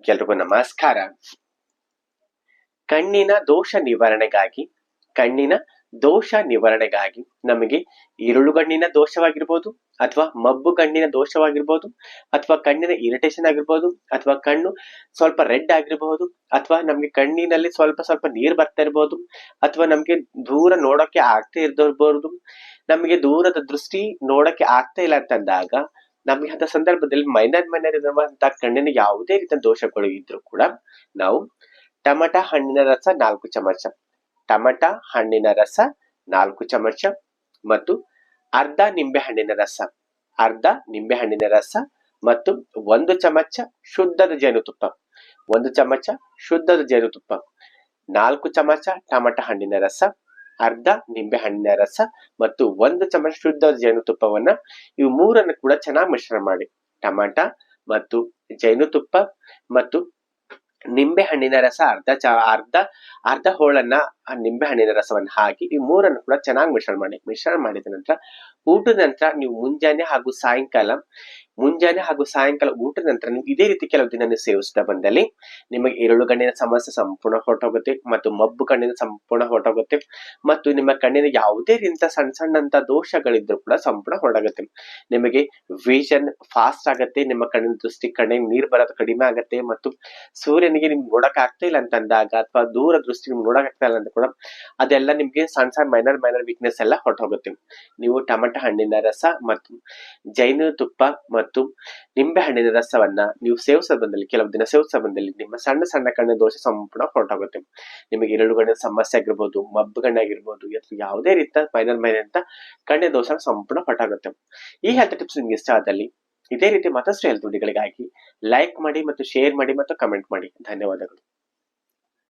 ಎಲ್ರಿಗೂ ನಮಸ್ಕಾರ. ಕಣ್ಣಿನ ದೋಷ ನಿವಾರಣೆಗಾಗಿ ನಮಗೆ ಇರುಳುಗಣ್ಣಿನ ದೋಷವಾಗಿರ್ಬೋದು, ಅಥವಾ ಮಬ್ಬು ಕಣ್ಣಿನ ದೋಷವಾಗಿರ್ಬೋದು, ಅಥವಾ ಕಣ್ಣಿನ ಇರಿಟೇಷನ್ ಆಗಿರ್ಬೋದು, ಅಥವಾ ಕಣ್ಣು ಸ್ವಲ್ಪ ರೆಡ್ ಆಗಿರ್ಬಹುದು, ಅಥವಾ ನಮ್ಗೆ ಕಣ್ಣಿನಲ್ಲಿ ಸ್ವಲ್ಪ ಸ್ವಲ್ಪ ನೀರ್ ಬರ್ತಾ ಇರ್ಬೋದು, ಅಥವಾ ನಮ್ಗೆ ದೂರ ನೋಡಕ್ಕೆ ಆಗ್ತಾ ಇರ್ಬೋದು, ನಮಗೆ ದೂರದ ದೃಷ್ಟಿ ನೋಡಕ್ಕೆ ಆಗ್ತಾ ಇಲ್ಲ ಅಂತಂದಾಗ ನಮಗೆ ಅಂತ ಸಂದರ್ಭದಲ್ಲಿ ಮೈನರ್ ಇರುವಂತಹ ಕಣ್ಣಿನ ಯಾವುದೇ ರೀತಿಯ ದೋಷಗಳು ಇದ್ರೂ ಕೂಡ ನಾವು ಟಮಟ ಹಣ್ಣಿನ ರಸ 4 ಚಮಚ, ಟಮಟ ಹಣ್ಣಿನ ರಸ 4 ಚಮಚ ಮತ್ತು ಅರ್ಧ ನಿಂಬೆ ಹಣ್ಣಿನ ರಸ ಮತ್ತು 1 ಚಮಚ ಶುದ್ಧದ ಜೇನುತುಪ್ಪ, 4 ಚಮಚ ಟಮಟ ಹಣ್ಣಿನ ರಸ, ಅರ್ಧ ನಿಂಬೆ ಹಣ್ಣಿನ ರಸ ಮತ್ತು 1 ಚಮಚ ಶುದ್ಧ ಜೇನುತುಪ್ಪವನ್ನ ಇವು ಮೂರನ್ನು ಕೂಡ ಚೆನ್ನಾಗಿ ಮಿಶ್ರಣ ಮಾಡಿ. ಟಮಟ ಮತ್ತು ಜೇನುತುಪ್ಪ ಮತ್ತು ನಿಂಬೆ ಹಣ್ಣಿನ ರಸ ಅರ್ಧ ಹೋಳನ್ನ ನಿಂಬೆ ಹಣ್ಣಿನ ರಸವನ್ನು ಹಾಕಿ ಈ ಮೂರನ್ನು ಕೂಡ ಚೆನ್ನಾಗಿ ಮಿಶ್ರಣ ಮಾಡಿದ ನಂತರ ಊಟದ ನಂತರ ನೀವು ಮುಂಜಾನೆ ಹಾಗೂ ಸಾಯಂಕಾಲ ಊಟದ ನಂತರ ನೀವು ಇದೇ ರೀತಿ ಕೆಲವು ದಿನ ನೀವು ಸೇವಿಸ್ತಾ ಬಂದಲ್ಲಿ ನಿಮಗೆ ಇರುಳು ಕಣ್ಣಿನ ಸಮಸ್ಯೆ ಸಂಪೂರ್ಣ ಹೊರಟೋಗುತ್ತೆ ಮತ್ತು ಮಬ್ಬು ಕಣ್ಣಿನ ಸಂಪೂರ್ಣ ಹೊರಟೋಗುತ್ತೆ ಮತ್ತು ನಿಮ್ಮ ಕಣ್ಣಿನ ಯಾವುದೇ ರೀತಿಯ ಸಣ್ಣ ದೋಷಗಳಿದ್ರು ಕೂಡ ಸಂಪೂರ್ಣ ಹೊರಟಾಗುತ್ತೆ. ನಿಮಗೆ ವಿಷನ್ ಫಾಸ್ಟ್ ಆಗುತ್ತೆ, ನಿಮ್ಮ ಕಣ್ಣಿನ ದೃಷ್ಟಿ ಕಣ್ಣಿನ ನೀರು ಬರೋದು ಕಡಿಮೆ ಆಗುತ್ತೆ ಮತ್ತು ಸೂರ್ಯನಿಗೆ ನಿಮ್ಗೆ ನೋಡಕ್ ಆಗ್ತಾ ಇಲ್ಲ ಅಂತಂದಾಗ ಅಥವಾ ದೂರ ದೃಷ್ಟಿ ನಿಮ್ಗೆ ನೋಡಕ್ ಆಗ್ತಾ ಇಲ್ಲ ಅಂತ ಕೂಡ ಅದೆಲ್ಲ ನಿಮ್ಗೆ ಸಣ್ಣ ಮೈನರ್ ವೀಕ್ನೆಸ್ ಎಲ್ಲ ಹೊರಟೋಗುತ್ತೆ. ನೀವು ಟಮಟ ಹಣ್ಣಿನ ರಸ ಮತ್ತು ಜೇನುತುಪ್ಪ ಮತ್ತು ನಿಂಬೆ ಹಣ್ಣಿನ ರಸವನ್ನ ನೀವು ಕೆಲವು ದಿನ ಸೇವಿಸ ಬಂದಲ್ಲಿ ನಿಮ್ಮ ಸಣ್ಣ ಕಣ್ಣಿನ ದೋಷ ಸಂಪೂರ್ಣ ಹೊರಟೋಗುತ್ತೆ. ನಿಮಗೆ ಇರುಳು ಕಣ್ಣಿನ ಸಮಸ್ಯೆ ಆಗಿರ್ಬೋದು, ಮಬ್ಬು ಕಣ್ಣು ಆಗಿರ್ಬೋದು, ಅಥವಾ ಯಾವುದೇ ರೀತಿಯ ಮೈನರ್ ಅಂತ ಕಣ್ಣಿನ ದೋಷ ಸಂಪೂರ್ಣ ಹೊರಟಾಗುತ್ತೆ. ಈ ಹೆಲ್ತ್ ಟಿಪ್ಸ್ ನಿಮ್ಗೆ ಇಷ್ಟ ಆದಲ್ಲಿ ಇದೇ ರೀತಿ ಮತ್ತಷ್ಟು ಹೆಲ್ತ್ ವಿಡಿಯೋಗಳಿಗಾಗಿ ಲೈಕ್ ಮಾಡಿ ಮತ್ತು ಶೇರ್ ಮಾಡಿ ಮತ್ತು ಕಮೆಂಟ್ ಮಾಡಿ. ಧನ್ಯವಾದಗಳು.